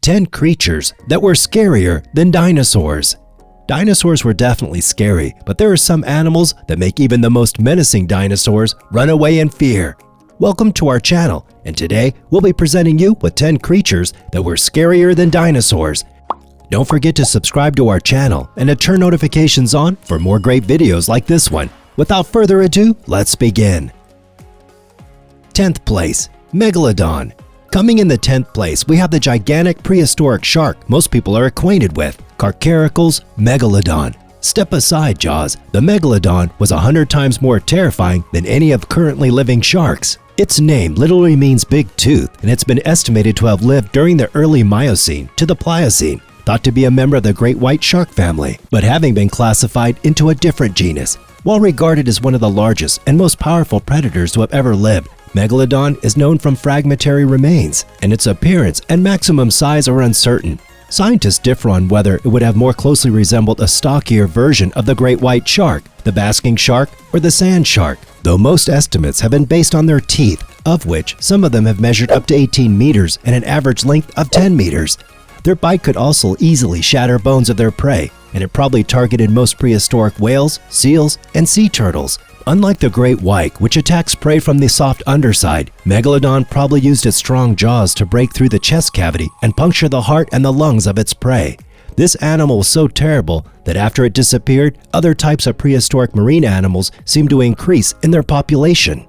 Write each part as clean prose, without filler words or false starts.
10 creatures that were scarier than dinosaurs. Dinosaurs were definitely scary, but there are some animals that make even the most menacing dinosaurs run away in fear. Welcome to our channel, and today we'll be presenting you with 10 creatures that were scarier than dinosaurs. Don't forget to subscribe to our channel and to turn notifications on for more great videos like this one. Without further ado, let's begin. 10th place, Megalodon. Coming in the 10th place, we have the gigantic prehistoric shark most people are acquainted with, Carcharocles Megalodon. Step aside, Jaws. The Megalodon was 100 times more terrifying than any of currently living sharks. Its name literally means big tooth, and it's been estimated to have lived during the Early Miocene to the Pliocene, thought to be a member of the great white shark family, but having been classified into a different genus. While regarded as one of the largest and most powerful predators to have ever lived, Megalodon is known from fragmentary remains, and its appearance and maximum size are uncertain. Scientists differ on whether it would have more closely resembled a stockier version of the great white shark, the basking shark, or the sand shark, though most estimates have been based on their teeth, of which some of them have measured up to 18 meters and an average length of 10 meters. Their bite could also easily shatter bones of their prey, and it probably targeted most prehistoric whales, seals, and sea turtles. Unlike the great white, which attacks prey from the soft underside, Megalodon probably used its strong jaws to break through the chest cavity and puncture the heart and the lungs of its prey. This animal was so terrible that after it disappeared, other types of prehistoric marine animals seemed to increase in their population.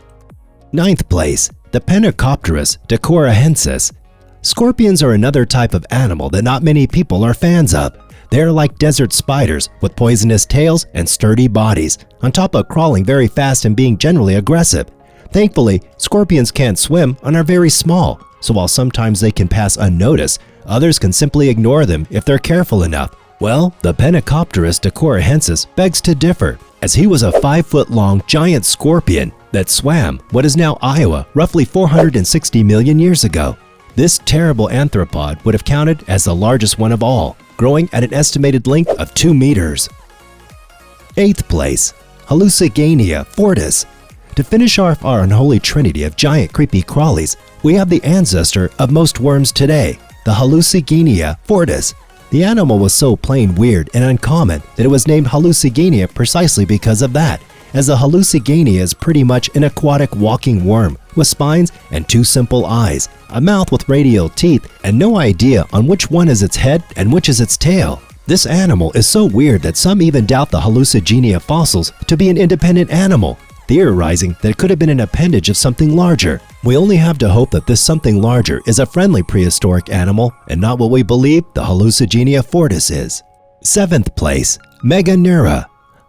9th place, the Penacopterus decorahensis. Scorpions are another type of animal that not many people are fans of. They are like desert spiders with poisonous tails and sturdy bodies, on top of crawling very fast and being generally aggressive. Thankfully, scorpions can't swim and are very small, so while sometimes they can pass unnoticed, others can simply ignore them if they're careful enough. Well, the Penacopterus decorahensis begs to differ, as he was a 5-foot-long giant scorpion that swam what is now Iowa roughly 460 million years ago. This terrible arthropod would have counted as the largest one of all, growing at an estimated length of 2 meters. 8th place, Hallucigenia fortis. To finish off our unholy trinity of giant creepy crawlies, we have the ancestor of most worms today, the Hallucigenia fortis. The animal was so plain weird and uncommon that it was named Hallucigenia precisely because of that, as the Hallucigenia is pretty much an aquatic walking worm with spines and 2 simple eyes, a mouth with radial teeth, and no idea on which one is its head and which is its tail. This animal is so weird that some even doubt the Hallucigenia fossils to be an independent animal, theorizing that it could have been an appendage of something larger. We only have to hope that this something larger is a friendly prehistoric animal and not what we believe the Hallucigenia fortis is. 7th place, Meganura.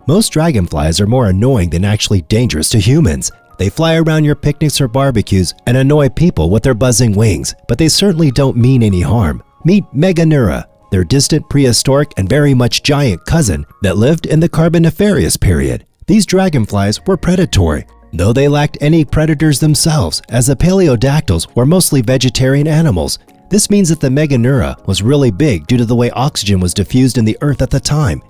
Most dragonflies are more annoying than actually dangerous to humans. They fly around your picnics or barbecues and annoy people with their buzzing wings, but they certainly don't mean any harm. Meet Meganura, their distant prehistoric and very much giant cousin that lived in the Carboniferous period. These dragonflies were predatory, though they lacked any predators themselves, as the paleodactyls were mostly vegetarian animals. This means that the Meganura was really big due to the way oxygen was diffused in the earth at the time.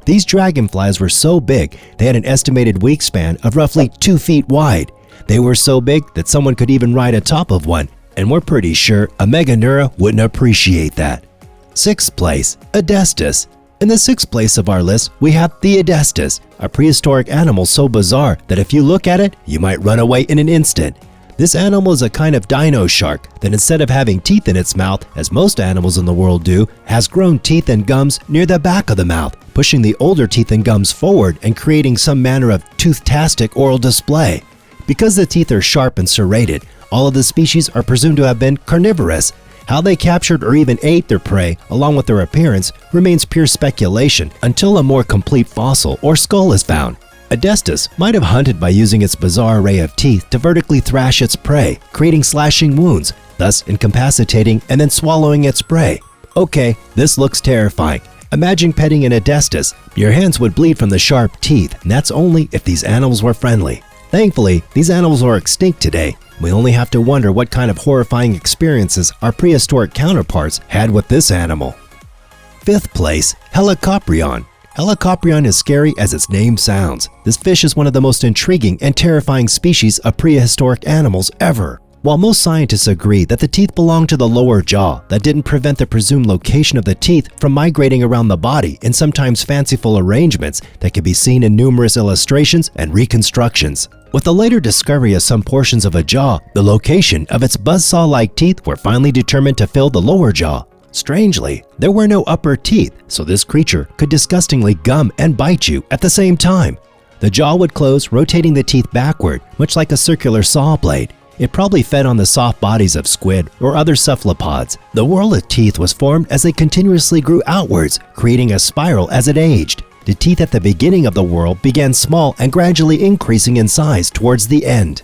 These dragonflies were so big, they had an estimated wingspan of roughly 2 feet wide. They were so big that someone could even ride atop of one, and we're pretty sure a Meganura wouldn't appreciate that. 6th place, Adestus. In the 6th place of our list, we have the Adestus, a prehistoric animal so bizarre that if you look at it, you might run away in an instant. This animal is a kind of dino shark that instead of having teeth in its mouth, as most animals in the world do, has grown teeth and gums near the back of the mouth, pushing the older teeth and gums forward and creating some manner of tooth-tastic oral display. Because the teeth are sharp and serrated, all of the species are presumed to have been carnivorous. How they captured or even ate their prey, along with their appearance, remains pure speculation until a more complete fossil or skull is found. Adestus might have hunted by using its bizarre array of teeth to vertically thrash its prey, creating slashing wounds, thus incapacitating and then swallowing its prey. Okay, this looks terrifying. Imagine petting an Adestus. Your hands would bleed from the sharp teeth, and that's only if these animals were friendly. Thankfully, these animals are extinct today. We only have to wonder what kind of horrifying experiences our prehistoric counterparts had with this animal. 5th place, Helicoprion. Helicoprion is scary as its name sounds. This fish is one of the most intriguing and terrifying species of prehistoric animals ever. While most scientists agree that the teeth belong to the lower jaw, that didn't prevent the presumed location of the teeth from migrating around the body in sometimes fanciful arrangements that can be seen in numerous illustrations and reconstructions. With the later discovery of some portions of a jaw, the location of its buzzsaw-like teeth were finally determined to fill the lower jaw. Strangely, there were no upper teeth, so this creature could disgustingly gum and bite you at the same time. The jaw would close, rotating the teeth backward, much like a circular saw blade. It probably fed on the soft bodies of squid or other cephalopods. The world of teeth was formed as they continuously grew outwards, creating a spiral as it aged. The teeth at the beginning of the world began small and gradually increasing in size towards the end.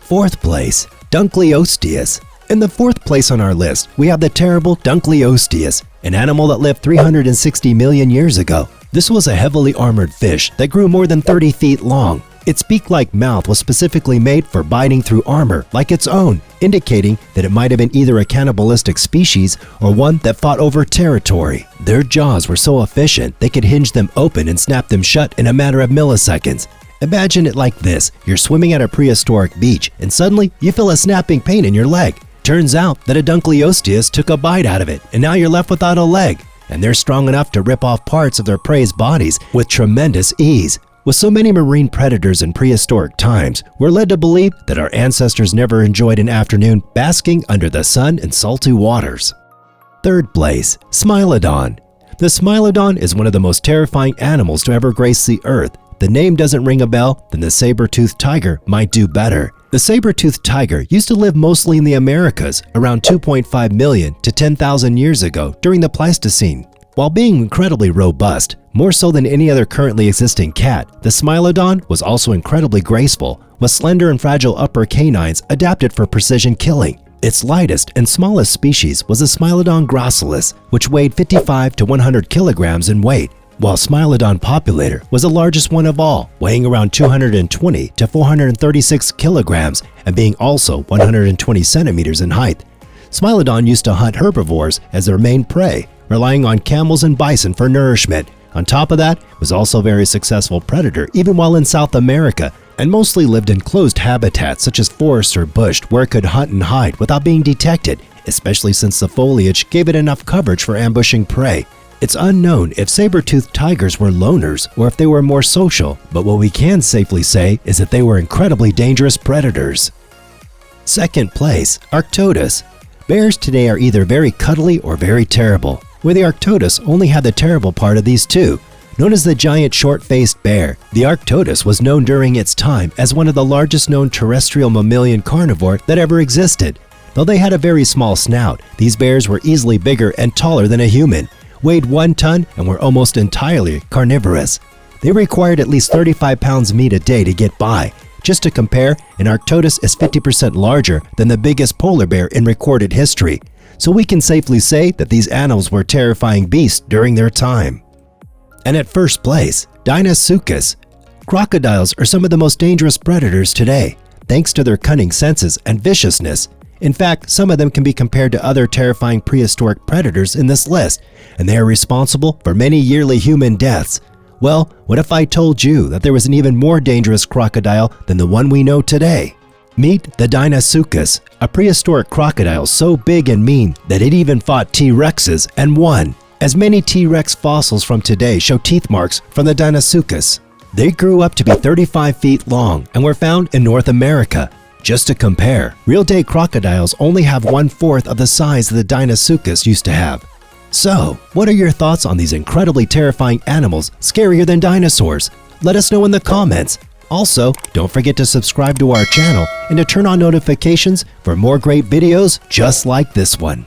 Fourth place, Dunkleosteus. In the fourth place on our list, we have the terrible Dunkleosteus, an animal that lived 360 million years ago. This was a heavily armored fish that grew more than 30 feet long. Its beak-like mouth was specifically made for biting through armor like its own, indicating that it might have been either a cannibalistic species or one that fought over territory. Their jaws were so efficient they could hinge them open and snap them shut in a matter of milliseconds. Imagine it like this: you're swimming at a prehistoric beach and suddenly you feel a snapping pain in your leg. Turns out that a Dunkleosteus took a bite out of it and now you're left without a leg. And they're strong enough to rip off parts of their prey's bodies with tremendous ease. With so many marine predators in prehistoric times, we're led to believe that our ancestors never enjoyed an afternoon basking under the sun in salty waters. Third place, Smilodon. The Smilodon is one of the most terrifying animals to ever grace the earth. The name doesn't ring a bell, then the saber-toothed tiger might do better. The saber-toothed tiger used to live mostly in the Americas around 2.5 million to 10,000 years ago during the Pleistocene. While being incredibly robust, more so than any other currently existing cat, the Smilodon was also incredibly graceful, with slender and fragile upper canines adapted for precision killing. Its lightest and smallest species was the Smilodon gracilis, which weighed 55 to 100 kilograms in weight, while Smilodon populator was the largest one of all, weighing around 220 to 436 kilograms and being also 120 centimeters in height. Smilodon used to hunt herbivores as their main prey, relying on camels and bison for nourishment. On top of that, it was also a very successful predator even while in South America, and mostly lived in closed habitats such as forests or bush where it could hunt and hide without being detected, especially since the foliage gave it enough coverage for ambushing prey. It's unknown if saber-toothed tigers were loners or if they were more social, but what we can safely say is that they were incredibly dangerous predators. Second place, Arctodus. Bears today are either very cuddly or very terrible, where the Arctodus only had the terrible part of these two. Known as the giant short-faced bear, the Arctodus was known during its time as one of the largest known terrestrial mammalian carnivore that ever existed. Though they had a very small snout, these bears were easily bigger and taller than a human, weighed 1 ton, and were almost entirely carnivorous. They required at least 35 pounds meat a day to get by. Just to compare, an Arctodus is 50% larger than the biggest polar bear in recorded history, so we can safely say that these animals were terrifying beasts during their time. And at first place, Dinosaurs. Crocodiles are some of the most dangerous predators today, thanks to their cunning senses and viciousness. In fact, some of them can be compared to other terrifying prehistoric predators in this list, and they are responsible for many yearly human deaths. Well, what if I told you that there was an even more dangerous crocodile than the one we know today? Meet the Dinosaurs, a prehistoric crocodile so big and mean that it even fought T-Rexes and won. As many T-Rex fossils from today show teeth marks from the Dinosaurs. They grew up to be 35 feet long and were found in North America. Just to compare, real-day crocodiles only have 1/4 of the size that the Dinosaurs used to have. So, what are your thoughts on these incredibly terrifying animals scarier than dinosaurs? Let us know in the comments. Also, don't forget to subscribe to our channel and to turn on notifications for more great videos just like this one.